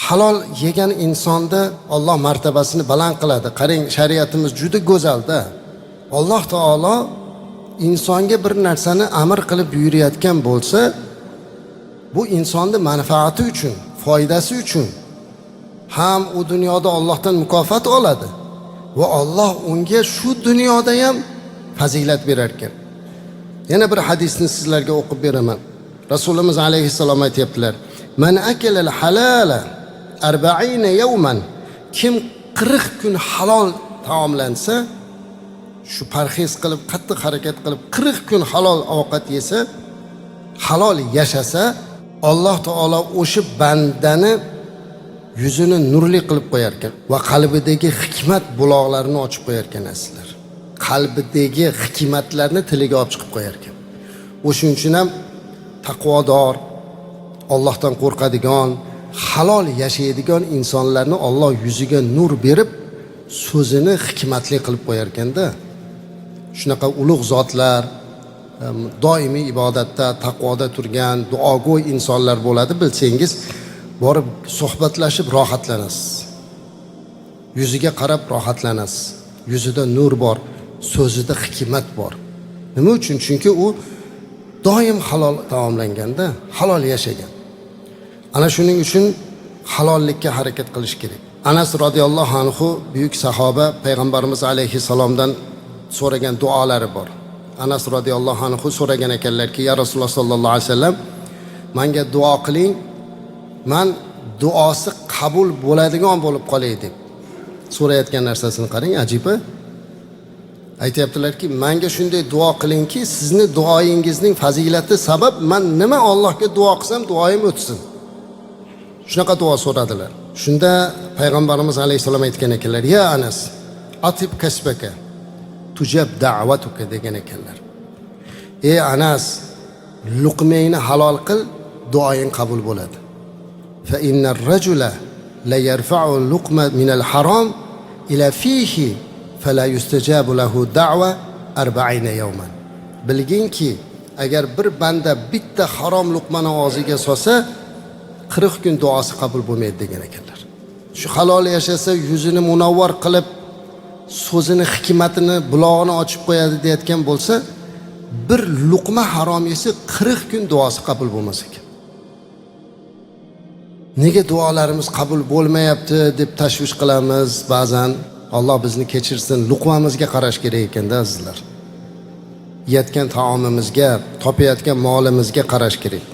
halol yegan insonda Alloh martabasini baland qiladi. Qarang, shariatimiz juda go'zalda. Alloh taolo insonga bir narsani amr qilib buyurayotgan bo'lsa, bu insonning manfaati uchun, foydasi uchun ham u dunyoda Allohdan mukofot oladi va Alloh unga shu dunyoda ham fazilat berar ekan. Yana bir hadisni sizlarga o'qib beraman. Rasulimiz alayhissalom aytibdilar: "Man akala al-halala 40 yawman", kim 40 kun halol taomlansa, shu parhez qilib, qattiq harakat qilib 40 kun halol ovqat yesa, halol yashasa, Alloh taolo o'sha bandani yuzini nurli qilib qo'yar ekan va qalbidagi hikmat buloqlarini ochib qo'yar ekan aslar. Qalbidagi hikmatlarni tiliga olib chiqib qo'yar ekan. O'shuning uchun ham taqvodor, Allohdan qo'rqadigan, halol yashaydigan insonlarni Alloh yuziga nur berib, so'zini hikmatli qilib qo'yar ekanda. Shunaqa ulug' zotlar, doimiy ibodatda, taqvoda turgan, duogo'y insonlar bo'ladi, bilsangiz, borib suhbatlashib rohatlanasiz. Yuziga qarab rohatlanasiz. Yuzida nur bor, so'zida hikmat bor. Nima uchun? Chunki u doim halol taomlanganda, halol yashagan. Ana shuning uchun halollikka harakat qilish kerak. Anas radhiyallohu anhu buyuk sahoba payg'ambarimiz alayhisalomdan so'ragan duolari bor. Anas radhiyallohu anhu so'ragan ekanlarki: "Ya Rasululloh sallallohu alayhi vasallam, menga duo qiling. Men duosi qabul bo'ladigan bo'lib qolay" deb so'rayotgan narsasini qarang, ajiba. Aytayaptilarki, menga shunday duo qilingki, sizni duoyingizning fazilati sabab men nima Allohga duo qilsam duoyim o'tsin. Shunaqa duo so'radilar. Shunda payg'ambarimiz alayhisalom aytgan ekanlar: "Ya Anas, atib kasbaka tujab da'watuka" degan ekanlar. Ey Anas, luqmayni halol qil, duoying qabul bo'ladi. Fa innar rajula la yarfa'u luqma min al-haram ila fihi fala yustajabu lahu da'wa 40 yawman. Bilginki, agar bir banda bitta harom luqmani og'ziga solsa, 40 kun duosi qabul bo'lmaydi degan ekanlar. Shu halol yashasa, yuzini munavvar qilib, so'zini hikmatini, bulog'ini ochib qo'yadi deyotgan bo'lsa, bir luqma harom yesa 40 kun duosi qabul bo'lmas ekan. Nega duolarimiz qabul bo'lmayapti deb tashvish qilamiz ba'zan. Alloh bizni kechirsin. Luqmamizga qarash kerak ekanda azizlar. Yeyotgan taomimizga, topayotgan molimizga qarash kerak.